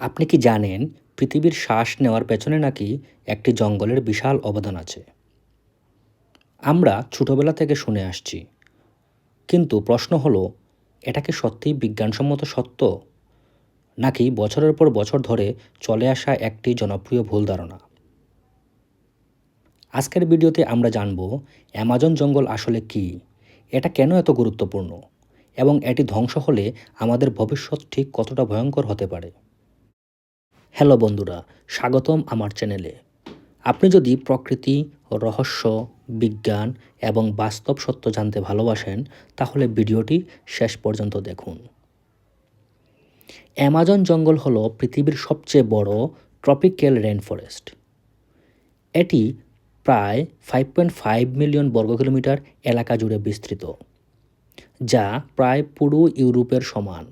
আপনি কি জানেন পৃথিবীর শ্বাস নেওয়ার পেছনে নাকি একটি জঙ্গলের বিশাল অবদান আছে? আমরা ছোটবেলা থেকে শুনে আসছি, কিন্তু প্রশ্ন হলো, এটা কি সত্যিই বিজ্ঞানসম্মত সত্য, নাকি বছরের পর বছর ধরে চলে আসা একটি জনপ্রিয় ভুল ধারণা? আজকের ভিডিওতে আমরা জানব অ্যামাজন জঙ্গল আসলে কী, এটা কেন এত গুরুত্বপূর্ণ, এবং এটি ধ্বংস হলে আমাদের ভবিষ্যৎ ঠিক কতটা ভয়ঙ্কর হতে পারে। হ্যালো বন্ধুরা, স্বাগতম আমার চ্যানেলে। আপনি যদি প্রকৃতি, রহস্য, বিজ্ঞান এবং বাস্তব সত্য জানতে ভালোবাসেন, তাহলে ভিডিওটি শেষ পর্যন্ত দেখুন। অ্যামাজন জঙ্গল হলো পৃথিবীর সবচেয়ে বড় ট্রপিক্যাল রেইনফরেস্ট। এটি প্রায় 5.5 মিলিয়ন বর্গ কিলোমিটার এলাকা জুড়ে বিস্তৃত, যা প্রায় পুরো ইউরোপের সমান।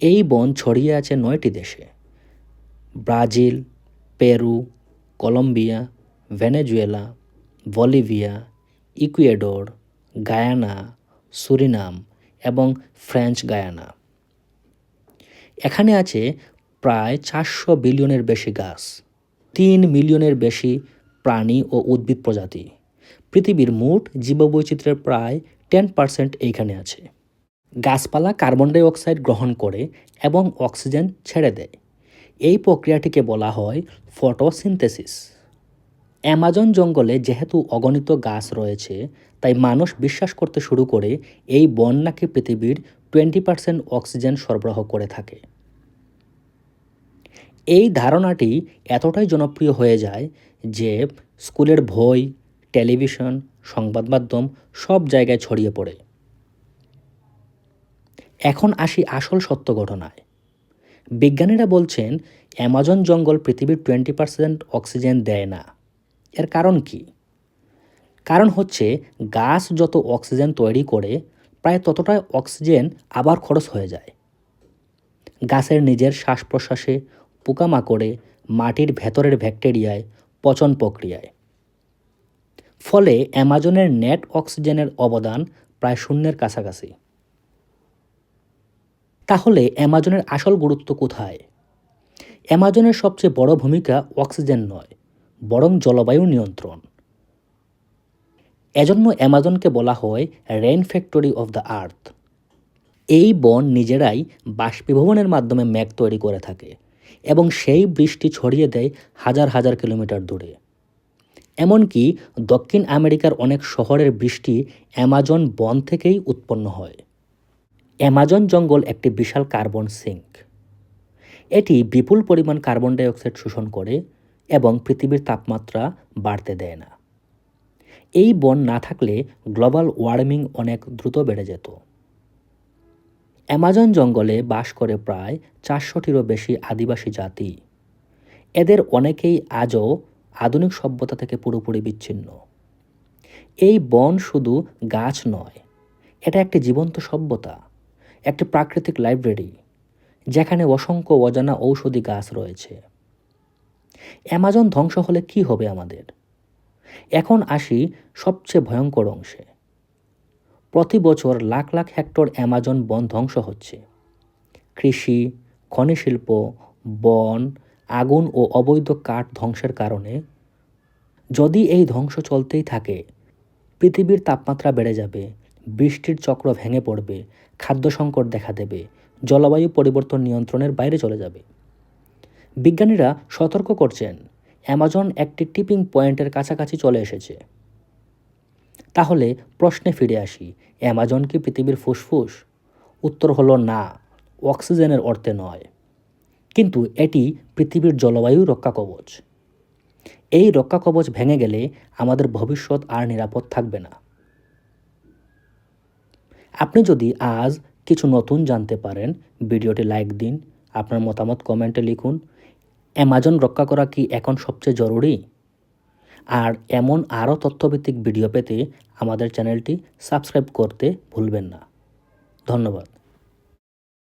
এই বন ছড়িয়ে আছে 9টি দেশে: Brazil, Peru, Colombia, Venezuela, Bolivia, Ecuador, Guyana, Suriname এবং ফ্রেঞ্চ গায়ানা। এখানে আছে প্রায় 400 বিলিয়নের বেশি গাছ, 3 মিলিয়নের বেশি প্রাণী ও উদ্ভিদ প্রজাতি। পৃথিবীর মোট জীববৈচিত্র্যের প্রায় 10% এইখানে আছে। গাছপালা কার্বন ডাই অক্সাইড গ্রহণ করে এবং অক্সিজেন ছেড়ে দেয়। এই প্রক্রিয়াটিকে বলা হয় ফটোসিনথেসিস। অ্যামাজন জঙ্গলে যেহেতু অগণিত গাছ রয়েছে, তাই মানুষ বিশ্বাস করতে শুরু করে এই বন নাকি পৃথিবীর 20% অক্সিজেন সরবরাহ করে থাকে। এই ধারণাটি এতটাই জনপ্রিয় হয়ে যায় যে স্কুলের বই, টেলিভিশন, সংবাদ মাধ্যম সব জায়গায় ছড়িয়ে পড়ে। এখন আসি আসল সত্য ঘটনায়। বিজ্ঞানীরা বলছেন অ্যামাজন জঙ্গল পৃথিবীর 20% অক্সিজেন দেয় না। এর কারণ কি? কারণ হচ্ছে, গাছ যত অক্সিজেন তৈরি করে, প্রায় ততটাই অক্সিজেন আবার খরচ হয়ে যায়। গাছের নিজের শ্বাস প্রশ্বাসে, পোকামাকড়ে, মাটির ভেতরের ব্যাকটেরিয়ায়, পচন প্রক্রিয়ায়। ফলে অ্যামাজনের নেট অক্সিজেনের অবদান প্রায় শূন্যের কাছাকাছি। তাহলে অ্যামাজনের আসল গুরুত্ব কোথায়? অ্যামাজনের সবচেয়ে বড় ভূমিকা অক্সিজেন নয়, বরং জলবায়ু নিয়ন্ত্রণ। এজন্য অ্যামাজনকে বলা হয় rain factory of the earth. এই বন নিজেরাই বাষ্পীভবনের মাধ্যমে মেঘ তৈরি করে থাকে এবং সেই বৃষ্টি ছড়িয়ে দেয় হাজার হাজার কিলোমিটার দূরে। এমনকি দক্ষিণ আমেরিকার অনেক শহরের বৃষ্টি অ্যামাজন বন থেকেই উৎপন্ন হয়। অ্যামাজন জঙ্গল একটি বিশাল কার্বন সিঙ্ক। এটি বিপুল পরিমাণ কার্বন ডাই অক্সাইড শোষণ করে এবং পৃথিবীর তাপমাত্রা বাড়তে দেয় না। এই বন না থাকলে গ্লোবাল ওয়ার্মিং অনেক দ্রুত বেড়ে যেত। অ্যামাজন জঙ্গলে বাস করে প্রায় 400টিরও বেশি আদিবাসী জাতি। এদের অনেকেই আজও আধুনিক সভ্যতা থেকে পুরোপুরি বিচ্ছিন্ন। এই বন শুধু গাছ নয়, এটা একটি জীবন্ত সভ্যতা, একটি প্রাকৃতিক লাইব্রেরি, যেখানে অসংখ্য অজানা ঔষধি গাছ রয়েছে। অ্যামাজন ধ্বংস হলে কি হবে আমাদের? এখন আসি সবচেয়ে ভয়ঙ্কর অংশে। প্রতি বছর লাখ লাখ হেক্টর অ্যামাজন বন ধ্বংস হচ্ছে। কৃষি, খনি শিল্প, বন, আগুন ও অবৈধ কাঠ ধ্বংসের কারণে যদি এই ধ্বংস চলতেই থাকে, পৃথিবীর তাপমাত্রা বেড়ে যাবে, বৃষ্টির চক্র ভেঙে পড়বে, খাদ্য সংকট দেখা দেবে, জলবায়ু পরিবর্তন নিয়ন্ত্রণের বাইরে চলে যাবে। বিজ্ঞানীরা সতর্ক করছেন, অ্যামাজন একটি টিপিং পয়েন্টের কাছাকাছি চলে এসেছে। তাহলে প্রশ্নে ফিরে আসি, অ্যামাজন কি পৃথিবীর ফুসফুস? উত্তর হলো না, অক্সিজেনের অর্থে নয়। কিন্তু এটি পৃথিবীর জলবায়ু রক্ষা কবচ। এই রক্ষা কবচ ভেঙে গেলে আমাদের ভবিষ্যৎ আর নিরাপদ থাকবে না। আপনি যদি আজ কিছু নতুন জানতে পারেন, ভিডিওটি লাইক দিন, আপনার মতামত কমেন্টে লিখুন। অ্যামাজন রক্ষা করা কি এখন সবচেয়ে জরুরি? আর এমন আরও তথ্যভিত্তিক ভিডিও পেতে আমাদের চ্যানেলটি সাবস্ক্রাইব করতে ভুলবেন না। ধন্যবাদ।